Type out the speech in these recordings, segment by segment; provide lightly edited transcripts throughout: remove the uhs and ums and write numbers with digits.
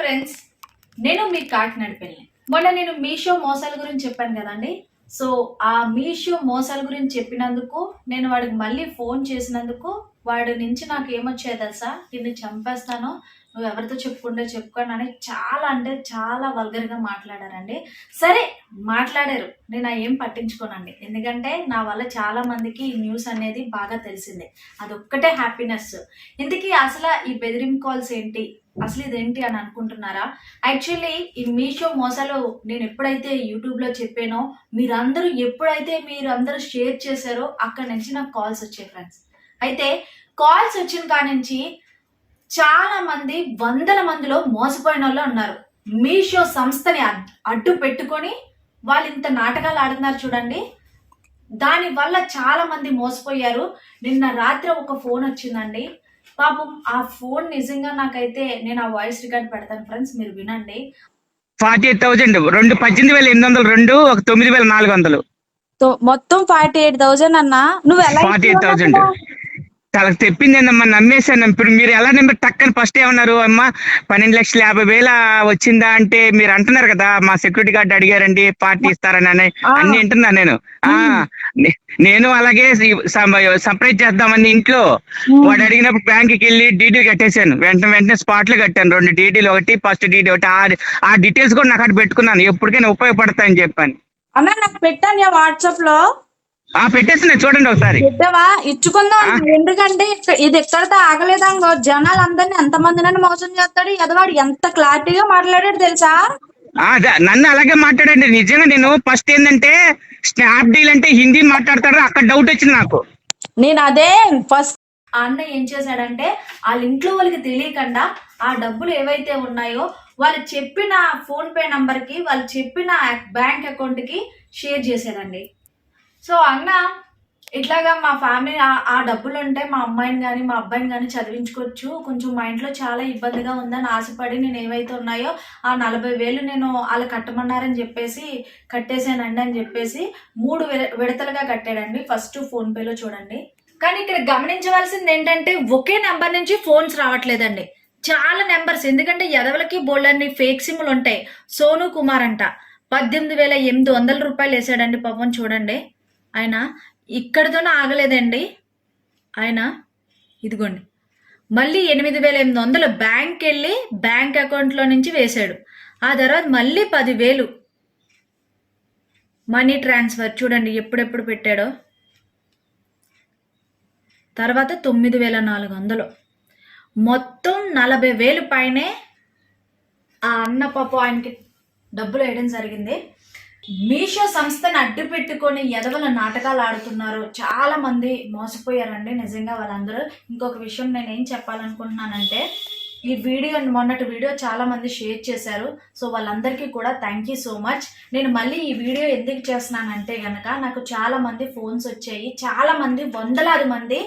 Friends, నేను మీ కాకినాడ పెళ్ళి. మొన్న నేను మీషో మోసాల గురించి చెప్పాను కదండి. సో ఆ మీషో మోసాల గురించి చెప్పినందుకు నేను వాడికి మళ్ళీ ఫోన్ చేసినందుకు వాడి నుంచి నాకు ఏమొచ్చాయి తెలుసా? నిన్ను చంపేస్తాను, నువ్వు ఎవరితో చెప్పుకుంటే చెప్పుకోను అని చాలా అంటే చాలా వల్గర్గా మాట్లాడారండి. సరే, మాట్లాడారు, నేను ఏం పట్టించుకోనండి. ఎందుకంటే నా వల్ల చాలా మందికి ఈ న్యూస్ అనేది బాగా తెలిసిందే. అదొక్కటే హ్యాపీనెస్. ఇంతకీ అసలు ఈ బెదిరింపు కాల్స్ ఏంటి, అసలు ఇదేంటి అని అనుకుంటున్నారా? యాక్చువల్లీ ఈ మీషో మోసాలు నేను ఎప్పుడైతే యూట్యూబ్లో చెప్పానో, మీరందరూ షేర్ చేశారో అక్కడి నుంచి నాకు కాల్స్ వచ్చాయి ఫ్రెండ్స్. అయితే కాల్స్ వచ్చిన కాడి నుంచి చాలా మంది, వందల మందిలో మోసపోయిన వాళ్ళు ఉన్నారు. మీషో సంస్థని అడ్డు పెట్టుకొని వాళ్ళు ఇంత నాటకాలు ఆడుతున్నారు చూడండి. దాని వల్ల చాలా మంది మోసపోయారు. నిన్న రాత్రి ఒక ఫోన్ వచ్చిందండి. పాపం ఆ ఫోన్ నిజంగా నాకైతే, నేను ఆ వాయిస్ రికార్డ్ పెడతాను ఫ్రెండ్స్, మీరు వినండి. 48,000 రెండు 18,800 రెండు ఒక 9,400 మొత్తం 48,000 అన్నా. నువ్వు ఎలా 48,000 చాలా తెప్పిందేనమ్మా, నమ్మేశాను. ఇప్పుడు మీరు ఎలా నెంబర్ టక్కని ఫస్ట్ ఏమన్నారు, అమ్మా 12,50,000 వచ్చిందా అంటే మీరు అంటున్నారు కదా, మా సెక్యూరిటీ గార్డ్ అడిగారండి పార్టీ ఇస్తారని అని అన్ని వింటున్నాను నేను. నేను అలాగే సర్ప్రైజ్ చేద్దామని ఇంట్లో వాడు అడిగినప్పుడు బ్యాంక్కి వెళ్ళి డీడీ కట్టేశాను. వెంటనే స్పాట్ లో కట్టాను. 2 డీడీలు, ఒకటి ఫస్ట్ డీడీ ఒకటి. ఆ డీటెయిల్స్ కూడా నాకు అక్కడ పెట్టుకున్నాను, ఎప్పటికైనా ఉపయోగపడతాయని చెప్పాను. అన్నా నాకు పెట్టాను వాట్సాప్ లో. పెట్టేస్తున్నా చూడండి ఒకసారి. పెట్టావా? ఇచ్చుకుందాం. ఎందుకంటే ఇది ఎక్కడితో ఆగలేదంగో. జనాలందరినీ ఎంతమందినని మోసం చేస్తాడు ఎదవాడు. ఎంత క్లారిటీగా మాట్లాడాడు తెలుసా? నన్ను అలాగే మాట్లాడండి. నిజంగా నేను ఫస్ట్ ఏంటంటే స్నాప్ డీల్ అంటే హిందీ మాట్లాడతాడు, అక్కడ డౌట్ వచ్చింది నాకు. నేను అదే ఫస్ట్. ఆ అన్న ఏం చేశాడంటే, వాళ్ళ ఇంట్లో వాళ్ళకి తెలియకుండా ఆ డబ్బులు ఏవైతే ఉన్నాయో వాళ్ళు చెప్పిన ఫోన్ పే నంబర్కి, వాళ్ళు చెప్పిన బ్యాంక్ అకౌంట్కి షేర్ చేశాడండి. సో అన్న ఇట్లాగా మా ఫ్యామిలీ ఆ డబ్బులు ఉంటే మా అమ్మాయిని కానీ మా అబ్బాయిని కానీ చదివించుకోవచ్చు, కొంచెం మా ఇంట్లో చాలా ఇబ్బందిగా ఉందని ఆశపడి నేను ఏవైతే ఉన్నాయో ఆ 40,000 నేను వాళ్ళు కట్టమన్నారని చెప్పేసి కట్టేసానండి అని చెప్పేసి 3 విడతలుగా కట్టాడండి. ఫస్ట్ ఫోన్పేలో చూడండి. కానీ ఇక్కడ గమనించవలసింది ఏంటంటే, ఒకే నెంబర్ నుంచి ఫోన్స్ రావట్లేదండి, చాలా నెంబర్స్. ఎందుకంటే ఎదవలకి బోల్డన్ని ఫేక్ సిమ్లు ఉంటాయి. సోను కుమార్ అంట 18,800 రూపాయలు వేసాడండి పాపం. చూడండి, ఆయన ఇక్కడితోనే ఆగలేదండి. ఆయన ఇదిగోండి మళ్ళీ 8,800 బ్యాంక్ వెళ్ళి బ్యాంక్ అకౌంట్లో నుంచి వేశాడు. ఆ తర్వాత మళ్ళీ 10,000 మనీ ట్రాన్స్ఫర్. చూడండి ఎప్పుడెప్పుడు పెట్టాడో. తర్వాత 9,400, మొత్తం 40,000 పైనే ఆ అన్న పాపం ఆయనకి డబ్బులు వేయడం జరిగింది. మీషో సంస్థను అడ్డు పెట్టుకొని ఎదవల నాటకాలు ఆడుతున్నారు. చాలా మంది మోసపోయారండి నిజంగా వాళ్ళందరూ. ఇంకొక విషయం నేను ఏం చెప్పాలనుకుంటున్నానంటే, ఈ వీడియో, మొన్నటి వీడియో చాలా మంది షేర్ చేశారు. సో వాళ్ళందరికీ కూడా థ్యాంక్ యూ సో మచ్. నేను మళ్ళీ ఈ వీడియో ఎందుకు చేస్తున్నానంటే కనుక, నాకు చాలా మంది ఫోన్స్ వచ్చాయి, చాలా మంది, వందలాది మంది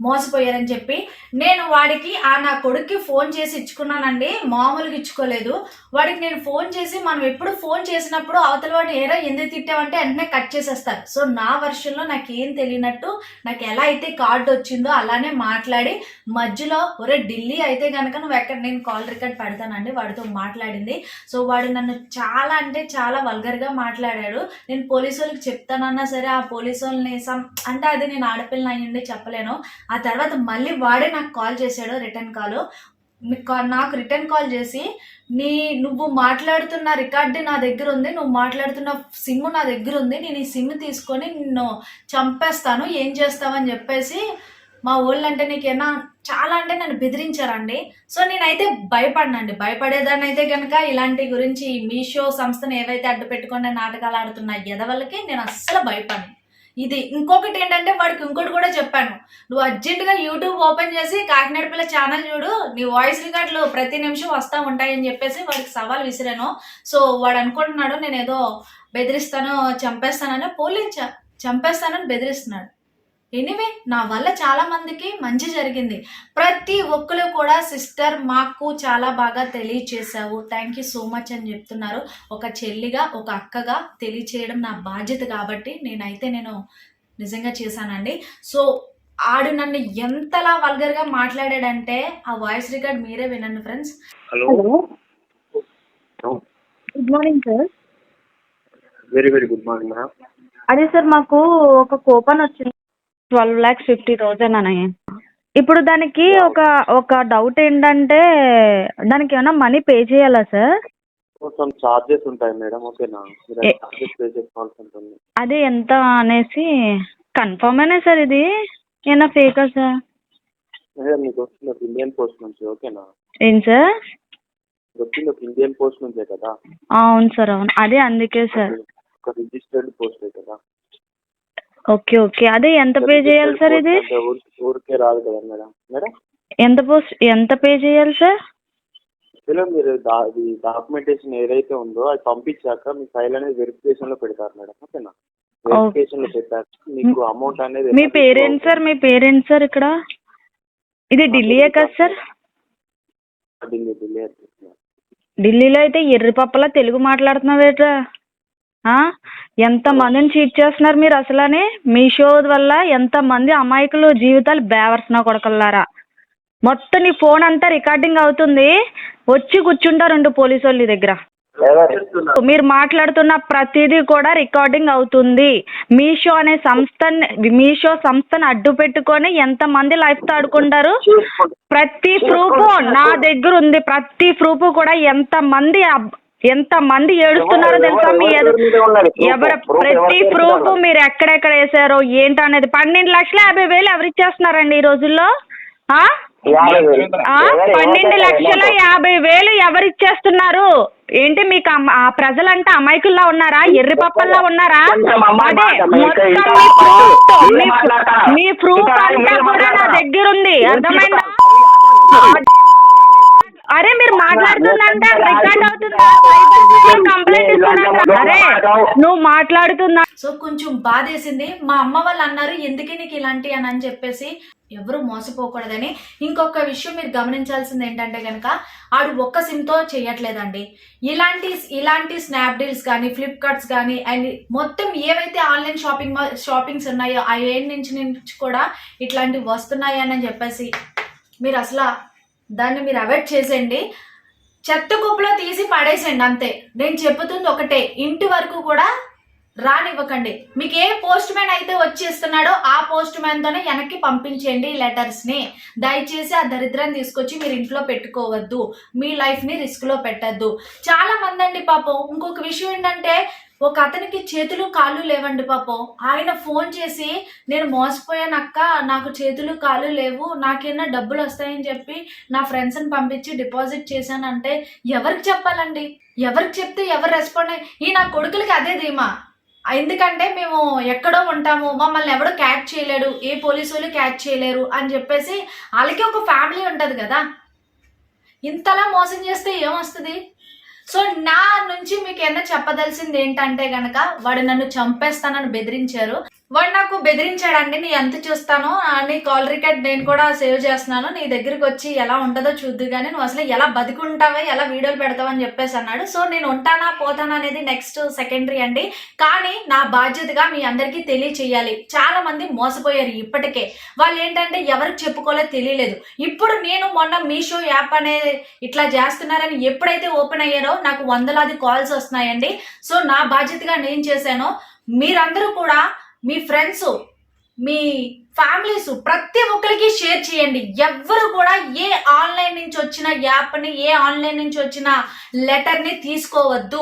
మోసపోయారని చెప్పి నేను వాడికి నా కొడుక్కి ఫోన్ చేసి ఇచ్చుకున్నానండి. మామూలుగా ఇచ్చుకోలేదు. వాడికి నేను ఫోన్ చేసి, మనం ఎప్పుడు ఫోన్ చేసినప్పుడు అవతల వాడిని ఏదో ఎందుకు తిట్టామంటే వెంటనే కట్ చేసేస్తారు. సో నా వర్షన్లో నాకు ఏం తెలియనట్టు, నాకు ఎలా అయితే కార్డు వచ్చిందో అలానే మాట్లాడి మధ్యలో, ఒరే ఢిల్లీ అయితే కనుక నువ్వు ఎక్కడ, నేను కాల్ రికార్డ్ పెడతానండి, వాడితో మాట్లాడింది. సో వాడు నన్ను చాలా అంటే చాలా వల్గర్గా మాట్లాడాడు. నేను పోలీసు వాళ్ళకి చెప్తానన్నా సరే, ఆ పోలీసు వాళ్ళని అంటే అది నేను ఆడపిల్లని అయ్యండి చెప్పలేను. ఆ తర్వాత మళ్ళీ వాడే నాకు కాల్ చేశాడు, రిటర్న్ కాల్. నాకు రిటర్న్ కాల్ చేసి, నువ్వు మాట్లాడుతున్న రికార్డు నా దగ్గర ఉంది, నువ్వు మాట్లాడుతున్న సిమ్ నా దగ్గర ఉంది, నేను ఈ సిమ్ తీసుకొని నిన్ను చంపేస్తాను, ఏం చేస్తావని చెప్పేసి మా ఊళ్ళంటే నీకేనా చాలా అంటే నన్ను బెదిరించారండి. సో నేనైతే భయపడినండి. భయపడేదాన్ని అయితే కనుక ఇలాంటి గురించి, మీషో సంస్థను ఏవైతే అడ్డు పెట్టుకునే నాటకాలు ఆడుతున్న ఎదవలకి నేను అస్సలు భయపడను. ఇది ఇంకొకటి ఏంటంటే, వాడికి ఇంకోటి కూడా చెప్పాను, నువ్వు అర్జెంటుగా యూట్యూబ్ ఓపెన్ చేసి కాకినాడ పిల్ల ఛానల్ చూడు, నీ వాయిస్ రికార్డులు ప్రతి నిమిషం వస్తూ ఉంటాయని చెప్పేసి వాడికి సవాల్ విసిరాను. సో వాడు అనుకుంటున్నాడు నేను ఏదో బెదిరిస్తాను, చంపేస్తానని. పోలీస్ చంపేస్తానని బెదిరిస్తున్నాడు. ఎనీవే, నా వల్ల చాలా మందికి మంచి జరిగింది. ప్రతి ఒక్కరు కూడా, సిస్టర్ మాకు చాలా బాగా తెలియచేసావు, థ్యాంక్ యూ సో మచ్ అని చెప్తున్నారు. ఒక చెల్లిగా, ఒక అక్కగా తెలియచేయడం నా బాధ్యత కాబట్టి నేను నిజంగా చేశానండి. సో ఆడు నన్ను ఎంతలా వల్గర్ గా మాట్లాడాడంటే ఆ వాయిస్ రికార్డ్ మీరే వినండి friends. Hello. Good morning sir. Very very good morning madam. అదే సార్, మాకు ఒక కూపన్ వచ్చింది 12,50,000 అని. ఇప్పుడు దానికి ఒక డౌట్ ఏంటంటే, దానికి ఏమైనా మనీ పే చేయాలా సార్? కొంచెం చార్జెస్ ఉంటాయి మేడం. ఓకేనా, మీరు చార్జెస్ పే చేసుకోవాల్సి ఉంటుంది. అది ఎంత అనేసి కన్ఫర్మ్ అయినా సార్, ఇది ఏమైనా ఫేకా సార్? మేడం మీకు వచ్చింది ఒక ఇండియన్ పోస్ట్ నుంచి. ఓకేనా, ఏం సార్? మీకు వచ్చింది ఒక ఇండియన్ పోస్ట్ నుంచే కదా. అవును సార్, అవును. అదే అందుకే సార్. ఒక రిజిస్టర్డ్ పోస్టే కదా. Okay okay. అదే ఎంత పే చేయాలి సార్ ఇది? అంటే ఊరికే రాదు కదా మేడం. మేడం ఎంత పే చేయాలి సార్? మేడం మీరు డాక్యుమెంటేషన్ ఏదైతే ఉందో అది పంపించాక మీ ఫైల్ అనేది వెరిఫికేషన్ లో పెడతారు మేడం. ఓకేనా, వెరిఫికేషన్ లో పెట్టాక మీకు అమౌంట్ అనేది. మీ పేరెంట్స్ సార్, మీ పేరెంట్స్ సార్ ఇక్కడ ఇది ఢిల్లీయే కదా సార్? ఢిల్లీ ఢిల్లీలో అయితే ఎర్రి పప్పలా తెలుగు మాట్లాడుతున్నావేట్రా? ఎంత మందిని చీట్ చేస్తున్నారు మీరు అసలని. మీ షో వల్ల ఎంత మంది అమాయకులు జీవితాలు బేవర్సిన కొడకల్లారా. మొత్తం నీ ఫోన్ అంతా రికార్డింగ్ అవుతుంది. వచ్చి కూర్చుంటారు పోలీసు వాళ్ళ దగ్గర. మీరు మాట్లాడుతున్న ప్రతిదీ కూడా రికార్డింగ్ అవుతుంది. మీషో సంస్థను అడ్డు పెట్టుకొని ఎంత మంది లైఫ్ తో ఆడుకుంటారు. ప్రతి ప్రూఫ్ నా దగ్గర ఉంది. ప్రతి ప్రూఫ్ కూడా ఎంత మంది ఏడుస్తున్నారో తెలుసా? ప్రతి ప్రూఫ్ మీరు ఎక్కడెక్కడ వేసారో ఏంటనేది. 12,50,000 ఎవరిచ్చేస్తున్నారండి ఈ రోజుల్లో? 12,50,000 ఎవరిచ్చేస్తున్నారు? ఏంటి మీకు ఆ ప్రజలంటే అమాయకుల్లా ఉన్నారా? ఎర్రి పప్పల్లా ఉన్నారా? అదే మీ ప్రూఫ్ అంతా కూడా నా దగ్గర ఉంది. అర్థమైందా? అరే మీరు మాట్లాడుతుందంటే రికార్డ్ అవుతుందా? కంప్లైంట్ ఇస్తానంటే అరే నువ్వు మాట్లాడుతున్నా. సో కొంచెం బాధేసింది. మా అమ్మ వాళ్ళు అన్నారు ఎందుకే నీకు ఇలాంటి అని చెప్పేసి. ఎవరు మోసపోకూడదని. ఇంకొక విషయం మీరు గమనించాల్సింది ఏంటంటే కనుక ఆడు ఒక్క సిమ్తో చేయట్లేదండి. ఇలాంటి స్నాప్ డీల్స్ కానీ ఫ్లిప్కార్ట్స్ కానీ అండ్ మొత్తం ఏవైతే ఆన్లైన్ షాపింగ్స్ ఉన్నాయో ఆ ఏం నుంచి కూడా ఇట్లాంటివి వస్తున్నాయి అని చెప్పేసి మీరు అసలు దాన్ని మీరు అవాయిడ్ చేసేయండి. చెత్త కుప్పలో తీసి పడేసేయండి అంతే. నేను చెబుతుంది ఒకటే, ఇంటి వరకు కూడా రానివ్వకండి. మీకు ఏ పోస్ట్ మ్యాన్ అయితే వచ్చేస్తున్నాడో ఆ పోస్ట్ మ్యాన్ తోనే వెనక్కి పంపించేయండి ఈ లెటర్స్ ని. దయచేసి ఆ దరిద్రాన్ని తీసుకొచ్చి మీరు ఇంట్లో పెట్టుకోవద్దు. మీ లైఫ్ ని రిస్క్ లో పెట్టద్దు. చాలా మంది అండి పాపం. ఇంకొక విషయం ఏంటంటే, ఒక అతనికి చేతులు కాళ్ళు లేవండి పాపం. ఆయన ఫోన్ చేసి నేను మోసపోయాను అక్క, నాకు చేతులు కాళ్ళు లేవు, నాకేనా డబ్బులు వస్తాయని చెప్పి నా ఫ్రెండ్స్ని పంపించి డిపాజిట్ చేశానంటే ఎవరికి చెప్పాలండి? ఎవరికి చెప్తే ఎవరు రెస్పాండ్ ఈ నా కొడుకులకి అదే ధీమా. ఎందుకంటే మేము ఎక్కడో ఉంటాము, మమ్మల్ని ఎవడో క్యాచ్ చేయలేడు, ఏ పోలీసు వాళ్ళు క్యాచ్ చేయలేరు అని చెప్పేసి వాళ్ళకి ఒక ఫ్యామిలీ ఉంటుంది కదా. ఇంతలా మోసం చేస్తే ఏమొస్తుంది? సో నా నుంచి మీకు ఏమైనా చెప్పదలసింది ఏంటంటే గనక, వాడు నన్ను చంపేస్తానని బెదిరించారు. వాడు నాకు బెదిరించాడండి, నీ ఎంత చూస్తాను, నీ కాల్ రికార్డ్ నేను కూడా సేవ్ చేస్తున్నాను, నీ దగ్గరికి వచ్చి ఎలా ఉంటుందో చూద్దు కానీ నువ్వు అసలు ఎలా బతుకుంటావో ఎలా వీడియోలు పెడతావు అని చెప్పేసి అన్నాడు. సో నేను ఉంటానా పోతానా అనేది నెక్స్ట్ సెకండరీ అండి. కానీ నా బాధ్యతగా మీ అందరికీ తెలియచేయాలి. చాలా మంది మోసపోయారు ఇప్పటికే. వాళ్ళు ఏంటంటే ఎవరికి చెప్పుకోలేదు, తెలియలేదు. ఇప్పుడు నేను మొన్న మీషో యాప్ అనేది ఇట్లా చేస్తున్నారని ఎప్పుడైతే ఓపెన్ అయ్యారో నాకు వందలాది కాల్స్ వస్తున్నాయండి. సో నా బాధ్యతగా నేను చేశాను. మీరందరూ కూడా మీ ఫ్రెండ్స్, మీ ఫ్యామిలీస్ ప్రతి ఒక్కరికి షేర్ చేయండి. ఎవ్వరు కూడా ఏ ఆన్లైన్ నుంచి వచ్చిన యాప్ని, ఏ ఆన్లైన్ నుంచి వచ్చిన లెటర్ని తీసుకోవద్దు.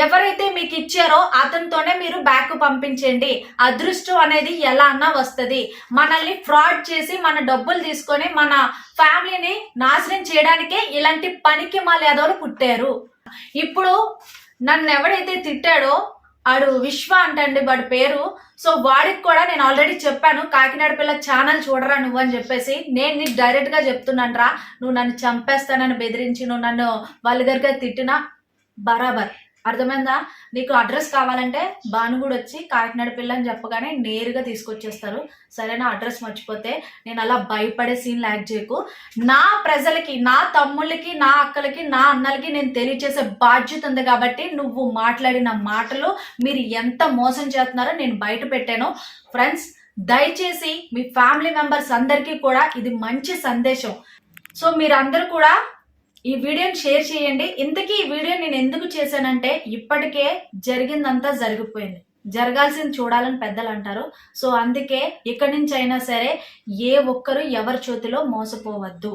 ఎవరైతే మీకు ఇచ్చారో అతనితోనే మీరు బ్యాక్ పంపించండి. అదృష్టం అనేది ఎలా అన్నా వస్తుంది. మనల్ని ఫ్రాడ్ చేసి మన డబ్బులు తీసుకొని మన ఫ్యామిలీని నాశనం చేయడానికే ఇలాంటి పనికి మాలేదోలు పుట్టారు. ఇప్పుడు నన్ను ఎవడైతే తిట్టాడో ఆడు విశ్వ అంటండి వాడి పేరు. సో వాడికి కూడా నేను ఆల్రెడీ చెప్పాను, కాకినాడ పిల్ల ఛానల్ చూడరా నువ్వు అని చెప్పేసి. నేను నీకు డైరెక్ట్ గా చెప్తున్నాను రా, నువ్వు నన్ను చంపేస్తానని బెదిరించి నువ్వు నన్ను వాళ్ళ దగ్గర తిట్టినా బరాబర్. అర్థమైందా? నీకు అడ్రస్ కావాలంటే భానుగుడు వచ్చి కాకినాడ పిల్ల అని చెప్పగానే నేరుగా తీసుకొచ్చేస్తారు. సరేనా? అడ్రస్ మర్చిపోతే నేను అలా భయపడే సీన్ యాక్ట్ చేయకు. నా ప్రజలకి, నా తమ్ముళ్ళకి, నా అక్కలకి, నా అన్నలకి నేను తెలియచేసే బాధ్యత ఉంది కాబట్టి నువ్వు మాట్లాడిన మాటలు మీరు ఎంత మోసం చేస్తున్నారో నేను బయట పెట్టాను. ఫ్రెండ్స్, దయచేసి మీ ఫ్యామిలీ మెంబర్స్ అందరికీ కూడా ఇది మంచి సందేశం. సో మీరందరూ కూడా ఈ వీడియోని షేర్ చేయండి. ఇంతకీ ఈ వీడియో నేను ఎందుకు చేశానంటే, ఇప్పటికే జరిగిందంతా జరిగిపోయింది, జరగాల్సింది చూడాలని పెద్దలు అంటారు. సో అందుకే ఇక్కడి నుంచి అయినా సరే ఏ ఒక్కరు ఎవరి చేతిలో మోసపోవద్దు.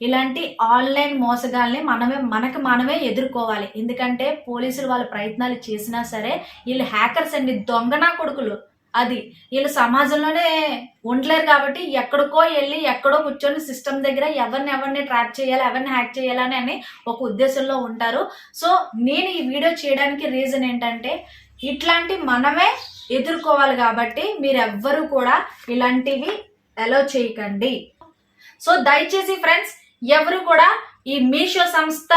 ఇలాంటి ఆన్లైన్ మోసగాల్ని మనమే ఎదుర్కోవాలి. ఎందుకంటే పోలీసులు వాళ్ళ ప్రయత్నాలు చేసినా సరే వీళ్ళు హ్యాకర్స్ అండి, దొంగనా కొడుకులు. అది వీళ్ళు సమాజంలోనే ఉండలేరు కాబట్టి ఎక్కడికో వెళ్ళి ఎక్కడో కూర్చొని సిస్టమ్ దగ్గర ఎవరిని ట్రాప్ చేయాలి, ఎవరిని హ్యాక్ చేయాలని అని ఒక ఉద్దేశంలో ఉంటారు. సో నేను ఈ వీడియో చేయడానికి రీజన్ ఏంటంటే, ఇట్లాంటి మనమే ఎదుర్కోవాలి కాబట్టి మీరు ఎవ్వరూ కూడా ఇలాంటివి అలో చేయకండి. సో దయచేసి ఫ్రెండ్స్, ఎవరు కూడా ఈ మీషో సంస్థ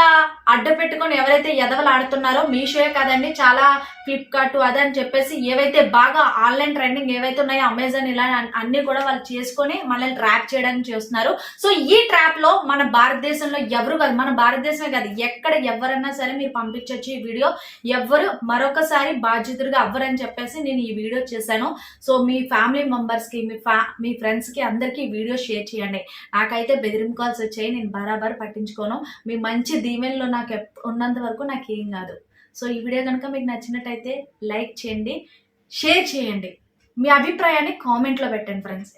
అడ్డు పెట్టుకొని ఎవరైతే ఎదవలు ఆడుతున్నారో, మీషోయే కాదండి, చాలా ఫ్లిప్కార్ట్ అదని చెప్పేసి ఏవైతే బాగా ఆన్లైన్ ట్రెండింగ్ ఏవైతే ఉన్నాయో, అమెజాన్, ఇలా అన్ని కూడా వాళ్ళు చేసుకొని మనల్ని ట్రాప్ చేయడానికి చేస్తున్నారు. సో ఈ ట్రాప్ లో మన భారతదేశంలో ఎవరు కాదు, మన భారతదేశమే కాదు, ఎక్కడ ఎవరన్నా సరే మీరు పంపించవచ్చు ఈ వీడియో. ఎవరు మరొకసారి బాధ్యతలుగా అవ్వరని చెప్పేసి నేను ఈ వీడియో చేశాను. సో మీ ఫ్యామిలీ మెంబర్స్ కి, మీ ఫ్రెండ్స్ కి అందరికీ ఈ వీడియో షేర్ చేయండి. నాకైతే బెదిరింపు కాల్స్ వచ్చాయి, నేను బరాబర్ పట్టించుకోను. మీ మంచి దీవెనలో నాకు ఉన్నంత వరకు నాకేం కాదు. సో ఈ వీడియో కనుక మీకు నచ్చినట్టయితే లైక్ చేయండి, షేర్ చేయండి, మీ అభిప్రాయాన్ని కామెంట్లో పెట్టండి ఫ్రెండ్స్.